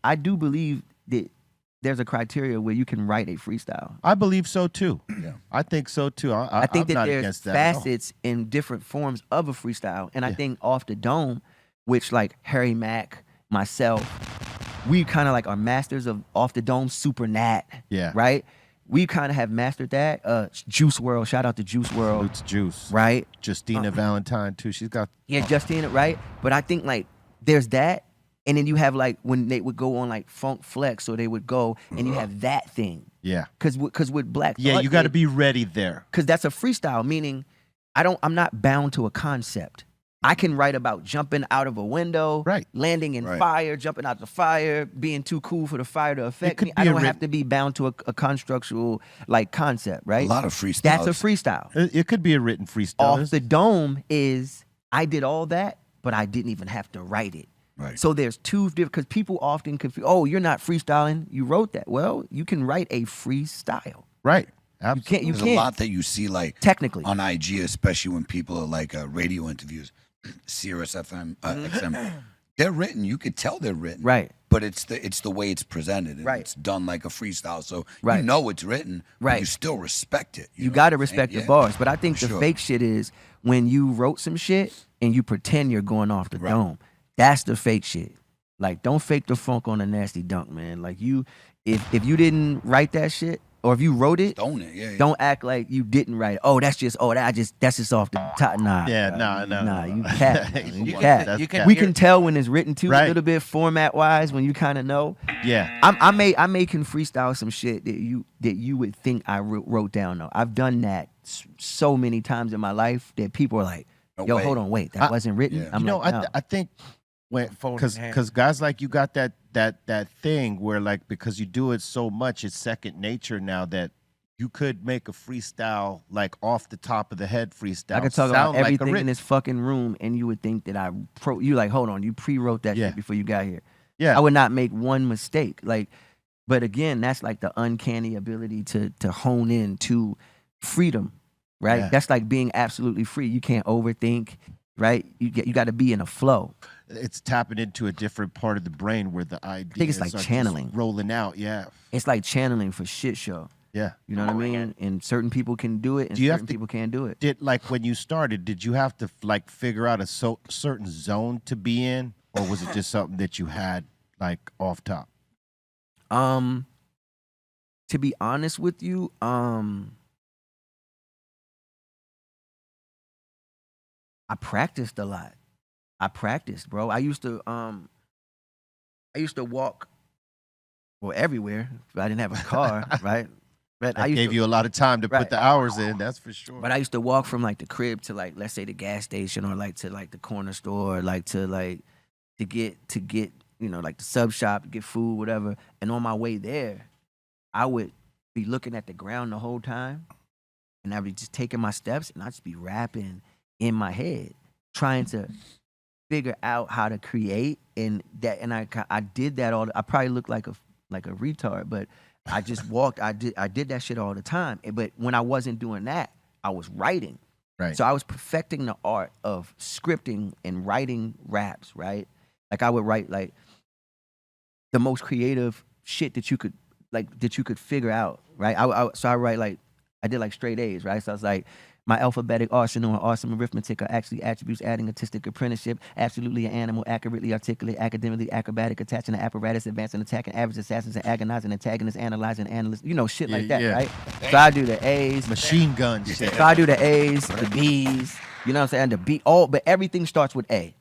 I do believe that there's a criteria where you can write a freestyle. I believe so too. Yeah, I think so too. I think I'm that not there's against that facets in different forms of a freestyle, and I think off the dome, which like Harry Mack, myself, we kind of like are masters of off the dome, Super Nat. Yeah. Right. We kind of have mastered that. Juice World, shout out to Juice World. Salute to Juice. Right. Justina Valentine too. She's got Justina, right? But I think like there's that. And then you have like when they would go on like Funk Flex, or they would go and you have that thing. Yeah. Because with Black yeah, Thought, you got to be ready there. Because that's a freestyle, meaning I'm not bound to a concept. I can write about jumping out of a window, right, landing in fire, jumping out the fire, being too cool for the fire to affect me. I don't have to be bound to a constructual like concept, right? A lot of freestyles. That's a freestyle. It could be a written freestyle. Off the dome is I did all that, but I didn't even have to write it. Right. So there's two different, because people often confuse, oh, you're not freestyling, you wrote that. Well, you can write a freestyle. Right. Absolutely. There's a lot that you see like technically on IG, especially when people are like radio interviews, Sirius FM, XM. They're written. You could tell they're written. Right. But it's the way it's presented. And it's done like a freestyle. So you know it's written, but you still respect it. You got to respect your bars. But I think the fake shit is when you wrote some shit and you pretend you're going off the dome. That's the fake shit. Like, don't fake the funk on a nasty dunk, man. Like, if you didn't write that shit, or if you wrote it, don't act like you didn't write it. Oh, that's just off the top. Nah. Yeah, nah. You cap. We can tell when it's written too, a little bit format wise, when you kind of know. Yeah. I may can freestyle some shit that you would think I wrote down though. I've done that so many times in my life that people are like, yo, hold on, wait, that wasn't written. Yeah. I'm like, no. I think because guys like you got that thing where like because you do it so much, it's second nature now that you could make a freestyle like off the top of the head freestyle. I could talk about everything in this fucking room, and you would think that you like, hold on, you pre-wrote that shit before you got here. Yeah, I would not make one mistake. Like, but again, that's like the uncanny ability to hone in to freedom, right? Yeah. That's like being absolutely free. You can't overthink, right? You got to be in a flow. It's tapping into a different part of the brain where the ideas I think it's like channeling, rolling out. Yeah, it's like channeling for shit show. Yeah, you know what I mean. And certain people can do it, and certain people can't do it. Did like when you started? Did you have to like figure out a certain zone to be in, or was it just something that you had like off top? To be honest with you, I practiced a lot. I practiced, bro. I used to walk everywhere if I didn't have a car, right? But I gave you a lot of time to put the hours in, that's for sure. But I used to walk from like the crib to like, let's say the gas station, or like to like the corner store, or like to get you know, like the sub shop, get food, whatever. And on my way there, I would be looking at the ground the whole time, and I'd be just taking my steps, and I'd just be rapping in my head, trying to figure out how to create. And I did that all. I probably looked like a retard, but I just walked. I did that shit all the time. But when I wasn't doing that, I was writing. Right. So I was perfecting the art of scripting and writing raps. Right. Like I would write like the most creative shit that you could figure out. Right. So I write like I did like straight A's. Right. So I was like, my alphabetic arsenal and awesome arithmetic are actually attributes adding artistic apprenticeship, absolutely an animal, accurately articulate, academically acrobatic, attaching the apparatus, advancing, attacking, average assassins, and agonizing, antagonists, analyzing, analysts, you know, shit like that, right? So I do the A's. Machine gun shit. So I do the A's, the B's, you know what I'm saying? The B, but everything starts with A.